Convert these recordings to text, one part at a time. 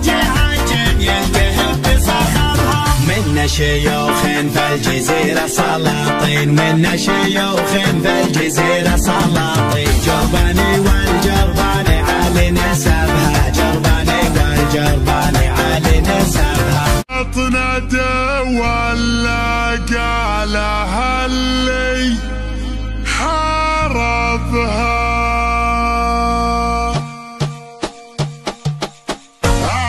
عجن يلتهب بصخبها. منا شيوخ في الجزيرة سلاطين، منا شيوخ في الجزيرة سلاطين. جرباني والجرباني علي نسبها، جرباني والجرباني علي نسبها. اطنده ولا قالها اللي حاربها.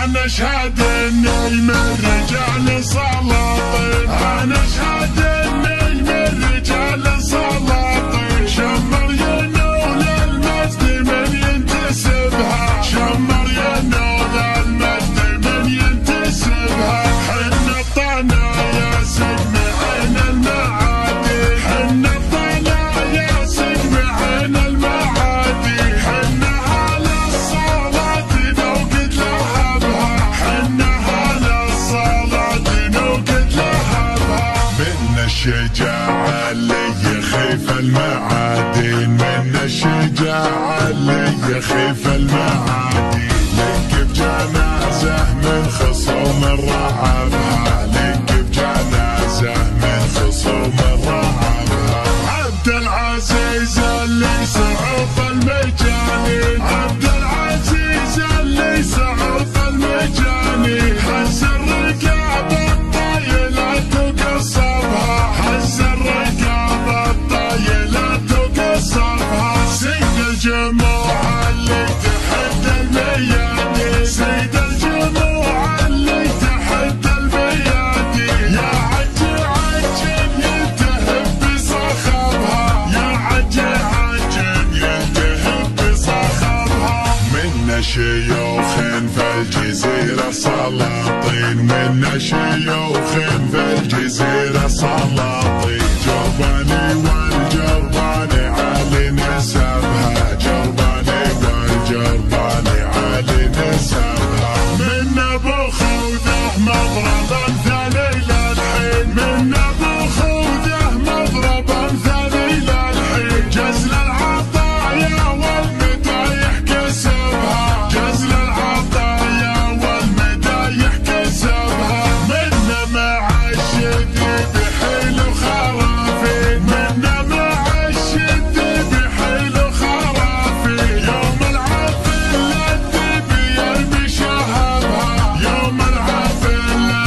انا اشهد اني من رجال سلاطين، انا اشهد اني من رجال سلاطين. شمر ينول المجد من ينتسبها، شمر ينول المجد من ينتسبها. حنا الطنا يا سجن عين المعادي، حنا الطنا يا سجن عين المعادي. حنا على الصلاة نوقد لهبها، حنا على الصلاة نوقد لهبها. منا الشجاعة اللي يخيف المعادين، منا الشجاعة اللي يخيف المعادين. لك بجنازة من خصوم رعبها، لك بجنازة من خصوم رعبها. عبد العزيز اللي سعوف المجانين، عبد العزيز اللي سعوف المجانين. هز الرقاب الطايلة تقصبها، هز الرقاب الطايلة تقصبها. سيد الجموع اللي تحت الميادين، سيد الجموع اللي تحت الميادين. يا عجي عجن يلتهب بصخبها، يا عجي عجن يلتهب بصخبها. منا شيوخ في الجزيرة سلاطين، منا شيوخ في الجزيرة سلاطين. جرباني والجرباني علي نسبها، جرباني والجرباني علي نسبها. منا ابو خوذه مضربا ذليل الحين، منا ابو خوذه مضربا ذليل الحين. جزل العطايا والمدايح كسبها، جزل العطايا والمدايح كسبها. منا مع الشديد حيل وخرافين، منا مع الشديد حيل وخرافين. يوم العافل الذئب يرمي شهبها، يوم العافل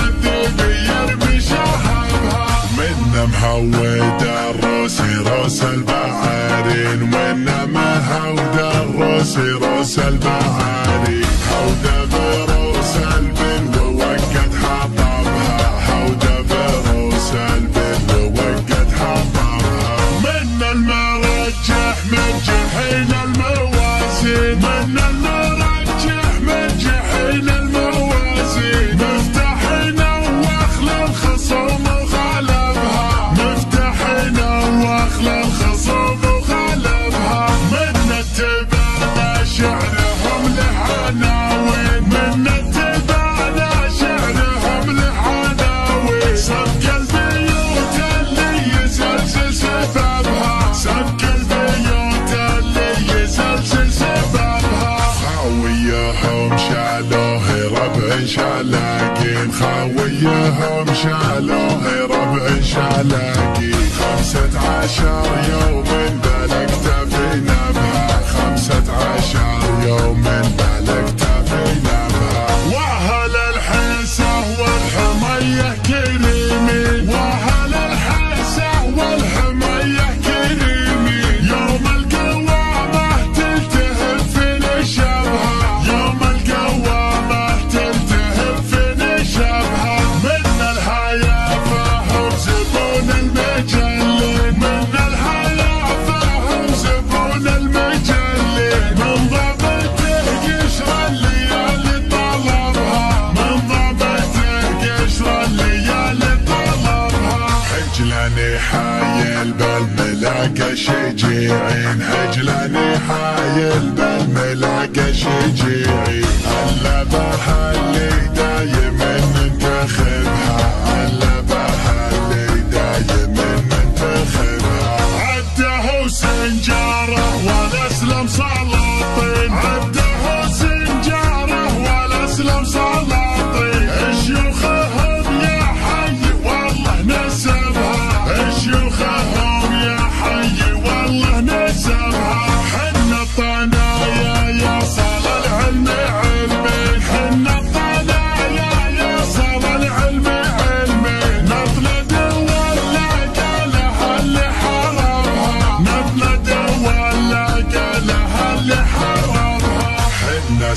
الذئب يرمي شهبها. منا مهود الروسي روس البعارين، منا مهود الروسي روس البعارين. هود بروس البن ووقت حطبها، هود بروس البن ووقت حطبها. منا المرجح من جحين الموازين، منا المرجح من جحين الموازين. مفتاحنا واخل الخصوم وغلبها، مفتاحنا واخل الخصوم وغلبها. منا اتبعنا شعرهم لعناوين، منا اتبعنا شعرهم لعناوين. سبق البيوت اللي يزلزل سببها، سبق البيوت اللي يزلزل سببها. خاويهم شالوه ربع شالاقين، خاويهم شالوه ربع شالاقين. 15 يوم بلغت في نبها، 15 يوم بلغت في نبها. واهل الحيسة والحمية كريمين، واهل الحيسة والحمية كريمين. يوم القوامة تلتهب في نشبها، يوم القوامة تلتهب في نشبها. منا الهيافة هم زبون المجلين، منا الهيافة هم زبون المجلين. من ضبطه قشر الليالي طلبها، من ضبطه قشر الليالي طلبها. حجلاني حايل بالملاقى شجيعين، حجلاني حايل بالملاقى شجيعين. اللبها اللي دايم ننتخبها، اللبها اللي دايم ننتخبها. عده سنجاره والاسلم سلاطين، عده سنجاره والاسلم سلاطين.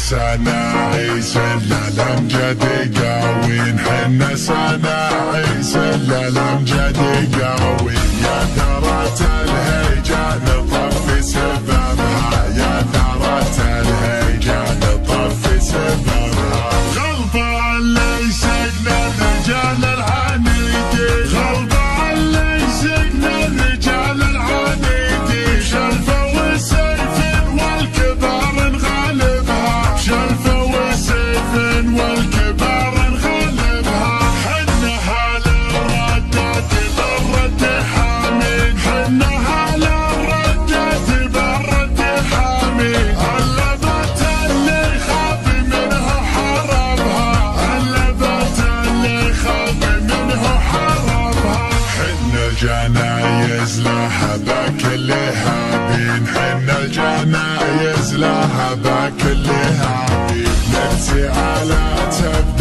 سناعي سلال امجد قاوين حنا سناعي سلال امجد قاوين يا ثرة الهيجان طفي سببها يا ثرة الهيجان طفي سببها غلبة اللي سقنا الرجال العنيدي غلبة اللي سقنا الرجال العنيدي شلفة وسيف والكبار نغلبها شلفة وسيف والكبار نغلبها حنا هلا الردات بالرد حامين حنا هلا الردات بالرد حامين اللبت اللي خاف منه حربها اللبت اللي خاف منه حربها حنا الجنايز لها بكل هابين حنا الجنايز لها بكل هابين نرسي على تبدأ